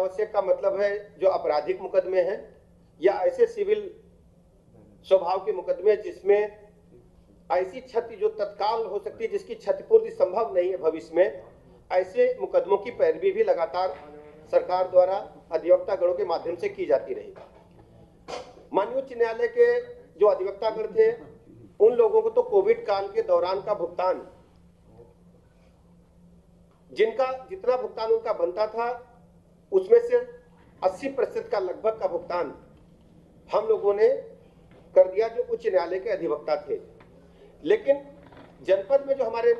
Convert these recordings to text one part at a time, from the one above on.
अनावश्यक का मतलब है जो आपराधिक मुकदमे हैं या ऐसे सिविल स्वभाव के मुकदमे जिसमें ऐसी क्षति जो तत्काल हो सकती है, जिसकी क्षतिपूर्ति संभव नहीं है भविष्य में, ऐसे मुकदमों की पैरवी भी लगातार सरकार द्वारा अधिवक्ता गणों के माध्यम से की जाती रही। माननीय उच्च न्यायालय के जो अधिवक्ता गण थे उन लोगों को तो कोविड काल के दौरान का भुगतान, जिनका जितना भुगतान उनका बनता था उसमें से 80% का लगभग का भुगतान हम लोगों ने कर दिया जो उच्च न्यायालय के अधिवक्ता थे। लेकिन जनपद में जो हमारे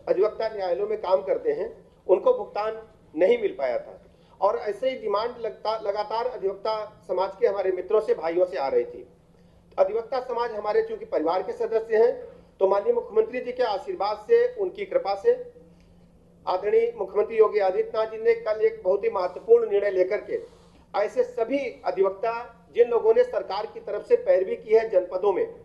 अधिवक्ता न्यायालयों में काम करते हैं उनको भुगतान नहीं मिल पाया था और ऐसे ही डिमांड लगातार अधिवक्ता समाज के हमारे मित्रों से, भाइयों से आ रही थी। अधिवक्ता समाज हमारे चूंकि परिवार के सदस्य हैं, तो माननीय मुख्यमंत्री जी के आशीर्वाद से, उनकी कृपा से आदरणीय मुख्यमंत्री योगी आदित्यनाथ जी ने कल एक बहुत ही महत्वपूर्ण निर्णय लेकर के ऐसे सभी अधिवक्ता जिन लोगों ने सरकार की तरफ से पैरवी की है जनपदों में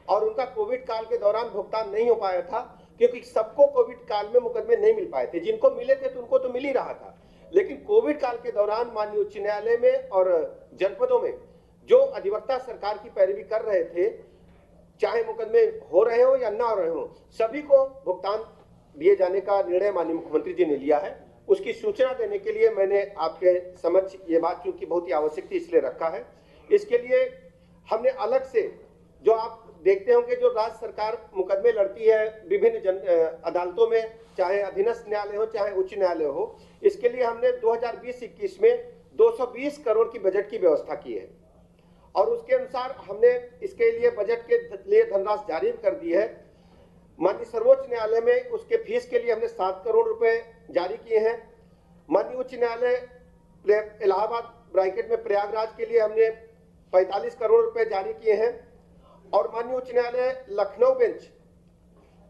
और उनका कोविड काल के दौरान भुगतान नहीं हो पाया था, क्योंकि सबको कोविड काल में मुकदमे नहीं मिल पाए थे, जिनको मिले थे तो उनको तो मिल ही रहा था, लेकिन कोविड काल के दौरान माननीय उच्च न्यायालय में और जनपदों में जो अधिवक्ता सरकार की पैरवी कर रहे थे, चाहे मुकदमे हो रहे हो या ना हो रहे हो, सभी को भुगतान दिए जाने का निर्णय माननीय मुख्यमंत्री जी ने लिया है। उसकी सूचना देने के लिए मैंने आपके समक्ष ये बात चूंकि बहुत ही आवश्यक थी इसलिए रखा है। इसके लिए हमने अलग से, जो आप देखते होंगे जो राज्य सरकार मुकदमे लड़ती है विभिन्न अदालतों में, चाहे अधीनस्थ न्यायालय हो चाहे उच्च न्यायालय हो, इसके लिए हमने 2020-21 में 220 करोड़ की बजट की व्यवस्था की है और उसके अनुसार हमने इसके लिए बजट के लिए धनराशि जारी कर दी है। माननीय सर्वोच्च न्यायालय में उसके फीस के लिए हमने 7 करोड़ रुपए जारी किए हैं। माननीय उच्च न्यायालय इलाहाबाद ब्रैकेट में प्रयागराज के लिए हमने 45 करोड़ रुपए जारी किए हैं और माननीय उच्च न्यायालय लखनऊ बेंच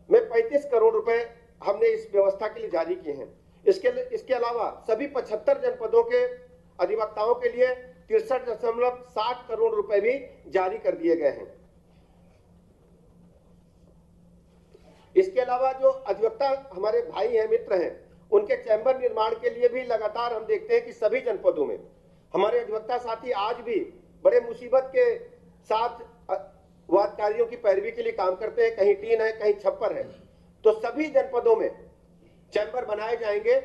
में 35 करोड़ रुपए हमने इस व्यवस्था के लिए जारी किए हैं। इसके अलावा सभी 75 जनपदों के अधिवक्ताओं के लिए 63.60 करोड़ रुपए भी जारी कर दिए गए हैं। इसके अलावा जो अधिवक्ता हमारे भाई हैं, मित्र हैं, उनके चैम्बर निर्माण के लिए भी लगातार हम देखते हैं कि सभी जनपदों में हमारे अधिवक्ता साथी आज भी बड़े मुसीबत के साथ वादकारियों की पैरवी के लिए काम करते हैं। कहीं टीन है, कहीं छप्पर है, तो सभी जनपदों में चैम्बर बनाए जाएंगे।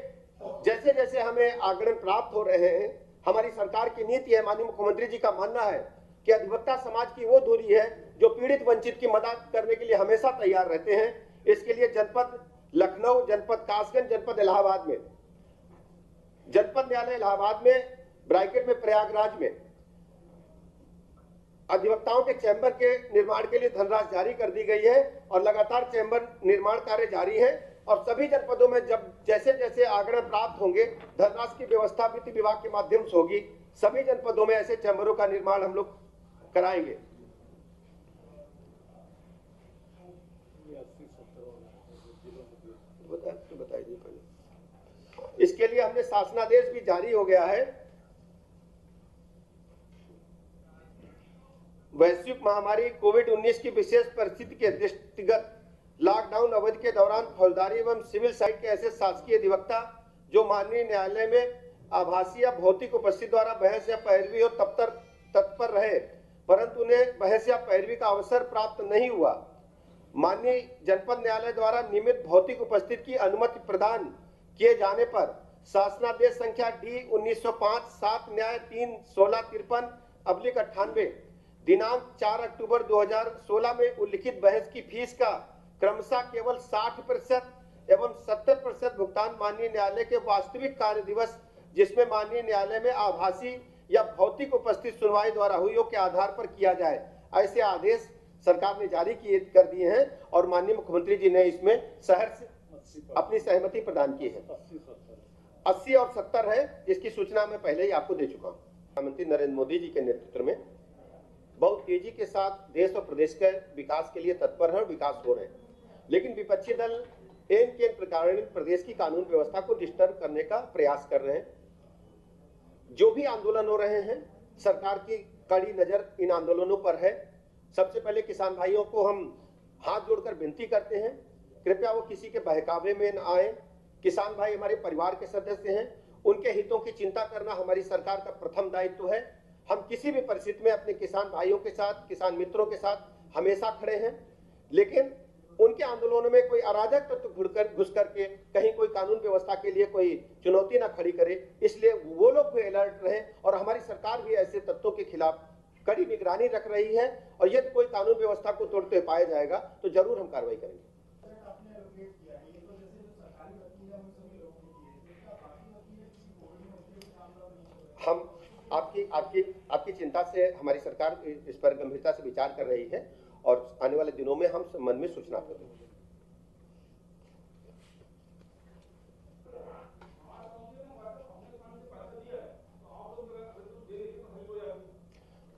जैसे जैसे हमें आगमन प्राप्त हो रहे हैं, हमारी सरकार की नीति है, माननीय मुख्यमंत्री जी का मानना है कि अधिवक्ता समाज की वो धुरी है जो पीड़ित वंचित की मदद करने के लिए हमेशा तैयार रहते हैं। इसके लिए जनपद लखनऊ, जनपद कासगंज, जनपद इलाहाबाद में, जनपद न्यायालय इलाहाबाद में, ब्रैकेट में प्रयागराज में अधिवक्ताओं के चैम्बर के निर्माण के लिए धनराशि जारी कर दी गई है और लगातार चैम्बर निर्माण कार्य जारी है और सभी जनपदों में जब जैसे जैसे आंकड़े प्राप्त होंगे धनराशि की व्यवस्था वित्त विभाग के माध्यम से होगी। सभी जनपदों में ऐसे चैम्बरों का निर्माण हम लोग कराएंगे। बताइए पहले। इसके लिए हमने शासनादेश भी जारी हो गया है। वैश्विक महामारी कोविड-19 की विशेष परिस्थिति के दृष्टिगत लॉकडाउन अवधि के दौरान फौजदारी एवं सिविल साइड के ऐसे शासकीय अधिवक्ता जो माननीय न्यायालय में आभासी या भौतिक उपस्थिति द्वारा बहस या पैरवी और तत्पर रहे, परंतु उन्हें बहस या पैरवी का अवसर प्राप्त नहीं हुआ, माननीय जनपद न्यायालय द्वारा नियमित भौतिक उपस्थिति की अनुमति प्रदान किए जाने पर शासनादेश संख्या D 1905 7 न्याय 3/1653/98 दिनांक 4 अक्टूबर 2016 में उल्लिखित बहस की फीस का क्रमशः केवल 60% एवं 70% भुगतान माननीय न्यायालय के वास्तविक कार्य दिवस जिसमें माननीय न्यायालय में आभासी या भौतिक उपस्थिति सुनवाई द्वारा हुई के आधार पर किया जाए, ऐसे आदेश सरकार ने जारी कर दिए हैं और माननीय मुख्यमंत्री जी ने इसमें अपनी सहमति प्रदान की है। 80 और 70 है, जिसकी सूचना मैं पहले ही आपको दे चुका हूँ। प्रधानमंत्री नरेंद्र मोदी जी के नेतृत्व में बहुत तेजी के साथ देश और प्रदेश के विकास के लिए तत्पर है और विकास हो रहे हैं, लेकिन विपक्षी दल एन के प्रकार प्रदेश की कानून व्यवस्था को डिस्टर्ब करने का प्रयास कर रहे हैं। जो भी आंदोलन हो रहे हैं, सरकार की कड़ी नजर इन आंदोलनों पर है। सबसे पहले किसान भाइयों को हम हाथ जोड़कर विनती करते हैं, कृपया वो किसी के बहकावे में न आए। किसान भाई हमारे परिवार के सदस्य हैं, उनके हितों की चिंता करना हमारी सरकार का प्रथम दायित्व है। हम किसी भी परिस्थिति में अपने किसान भाइयों के साथ, किसान मित्रों के साथ हमेशा खड़े हैं, लेकिन उनके आंदोलनों में कोई अराजक तत्व घुस करके कहीं कोई कानून व्यवस्था के लिए कोई चुनौती ना खड़ी करे, इसलिए वो लोग भी अलर्ट रहे और हमारी सरकार भी ऐसे तत्वों के खिलाफ कड़ी निगरानी रख रही है। और यदि कोई कानून व्यवस्था को तोड़ते पाया जाएगा तो जरूर हम कार्रवाई करेंगे। हम आपकी चिंता से हमारी सरकार इस पर गंभीरता से विचार कर रही है और आने वाले दिनों में हम संबंध में सूचना करेंगे।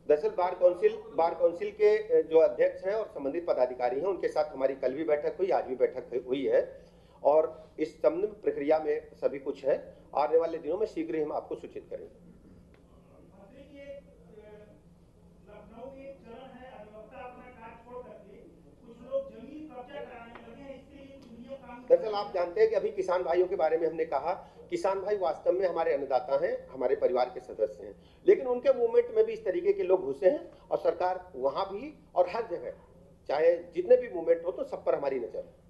दरअसल बार काउंसिल के जो अध्यक्ष हैं और संबंधित पदाधिकारी हैं, उनके साथ हमारी कल भी बैठक हुई, आज भी बैठक हुई है और इस संबंध प्रक्रिया में सभी कुछ है। आने वाले दिनों में शीघ्र ही हम आपको सूचित करेंगे। दरअसल आप जानते हैं कि अभी किसान भाइयों के बारे में हमने कहा, किसान भाई वास्तव में हमारे अन्नदाता हैं, हमारे परिवार के सदस्य हैं, लेकिन उनके मूवमेंट में भी इस तरीके के लोग घुसे हैं और सरकार वहां भी और हर जगह चाहे जितने भी मूवमेंट हो तो सब पर हमारी नजर है।